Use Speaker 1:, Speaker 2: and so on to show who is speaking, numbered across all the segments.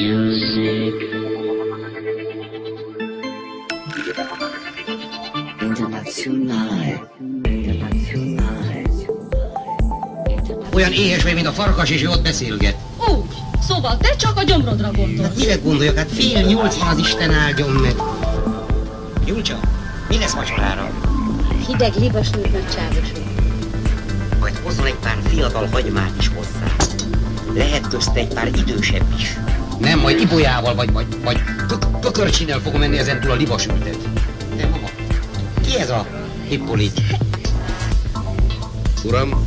Speaker 1: Music. International.
Speaker 2: Olyan éhes vagy, mint a farkas, és ő ott beszélget.
Speaker 3: Úgy. Szóval te csak a gyomrodra gondolsz.
Speaker 2: Hát mire gondoljak? Hát 7:30 van, az Isten áldjon meg. Julcsa, mi lesz vacsorára?
Speaker 4: Hideg libasnőt nagy cságosú.
Speaker 2: Majd hozzon egy pár fiatal hagymát is hozzá. Lehet közte egy pár idősebb is. Nem, majd ibolyával vagy pökörcsinnel fogom enni ezentúl a libasültet. De mama, ki ez a Hippolit?
Speaker 5: Uram,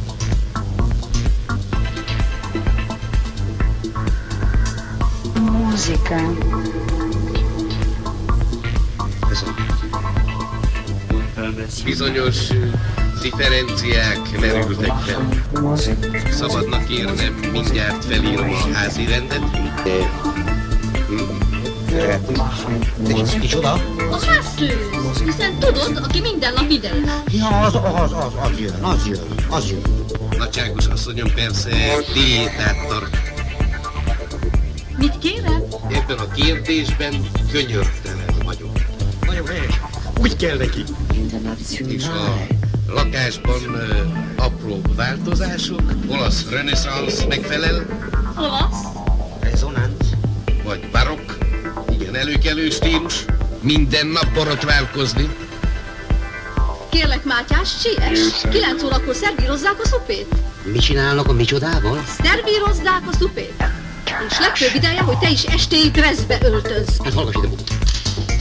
Speaker 1: Música.
Speaker 2: Köszönöm.
Speaker 5: bizonyos differenciák merültek fel. Szabadnak érnem mindjárt felírom a házi rendet.
Speaker 2: Kicsoda?
Speaker 3: A házszőrő. Hiszen tudod, aki minden nap ide jön.
Speaker 2: Ja, az jön.
Speaker 5: Nagyságos asszonyom persze diétát tart.
Speaker 3: Mit kérem?
Speaker 5: Ebben a kérdésben könyörtelen vagyok.
Speaker 2: Nagyon helyes. Úgy kell neki.
Speaker 5: És a lakásban apró változások, olasz reneszánsz megfelel,
Speaker 3: Olasz?
Speaker 2: Rezonánc.
Speaker 5: vagy barokk, igen előkelő stílus, minden nap borotválkozni.
Speaker 3: Kérlek, Mátyás, siess! 9 órakor szervírozzák a szupét.
Speaker 2: Mi csinálnak a micsodával?
Speaker 3: Szervírozzák a szupét. És legfőbb ideje, hogy te is estéig dresszbe öltöz.
Speaker 2: Hát hallgass ide,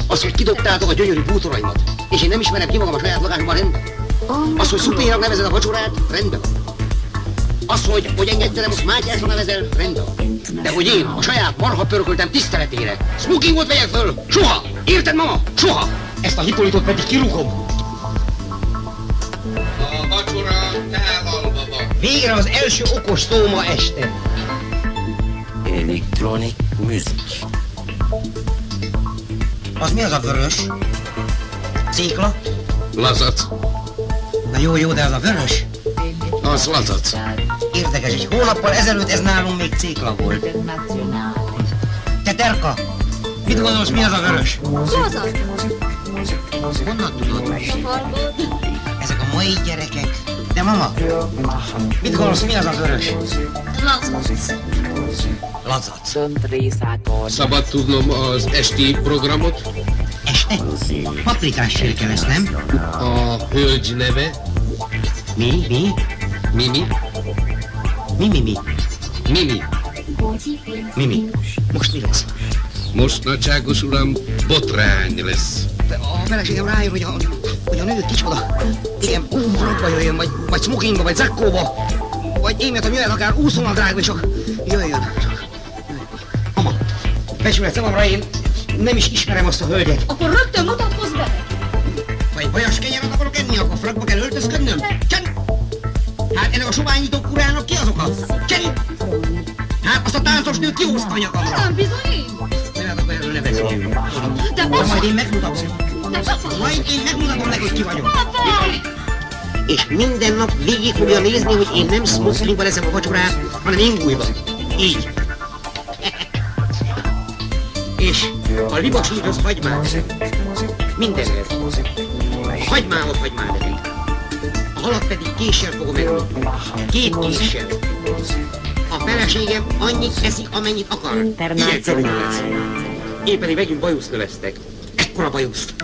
Speaker 2: az, hogy kidobtátok a gyönyörű bútoraimat, és én nem ismerem ki magam a saját lakásban, rendben. Az, hogy szupénak nevezed a vacsorát, rendben. Az, hogy engedtelem, most Mátyásra nevezel, rendben. De hogy én a saját marha pörköltem tiszteletére smokingot vegyek föl, soha! Érted, mama? Soha! Ezt a Hippolitot pedig kirúgom.
Speaker 5: A vacsora tálalva van.
Speaker 2: Végre az első okos szó ma este.
Speaker 1: Electronic music.
Speaker 2: Az mi az a vörös? Cékla?
Speaker 5: Lazac.
Speaker 2: Na jó, de az a vörös?
Speaker 5: Az lazac.
Speaker 2: Érdekes, egy hónappal ezelőtt ez nálunk még cékla volt. Te Terka, mit gondolsz, mi az a vörös?
Speaker 3: Lazat.
Speaker 2: Honnan tudod?
Speaker 3: Hallod?
Speaker 2: Ezek a mai gyerekek. De mama, mit gondolsz, mi az a vörös?
Speaker 3: Lazac.
Speaker 2: Lazac.
Speaker 5: Szabad tudnom az esti programot?
Speaker 2: Este? Paprikás sírke lesz, nem?
Speaker 5: A hölgy neve?
Speaker 2: Mi?
Speaker 5: Mimi?
Speaker 2: Mimi. Most mi lesz?
Speaker 5: Most nagyságos uram, botrány lesz.
Speaker 2: De a feleségem rájön, hogy a nő kicsoda. Ilyen frakba jöjjön, vagy smokingba, vagy zakkóba. Vagy én miattam jöjjön akár úszónadrágba, csak jöjjön. Mama, becsület szavamra, én nem is ismerem azt a hölgyet.
Speaker 3: Akkor rögtön mutatkozz be.
Speaker 2: Vagy vajas kenyeret akarok enni, akkor frakba kell öltözködnöm? Csend! Hát ennek a soványító kurának ki az oka? Csend! Hát azt a táncos nőt kihúzta a nyakamra.
Speaker 3: Nem bizony én.
Speaker 2: Nem, akkor erről ne beszéljünk.
Speaker 3: De
Speaker 2: Majd én megmutatom. Majd én megmutatom neki, hogy ki vagyok. És minden nap végig fogja nézni, hogy én nem smokingban leszem a vacsorát, hanem ingújban. Így. És a libasíthoz hagymát. Mindenhez. Hagymához hagymát eddig. A halat pedig késsel fogom enni. 2 késsel. A feleségem annyit eszik, amennyit akar. Ilyen körülbelül. Én pedig megint bajuszt növesztek. Ekkora bajuszt.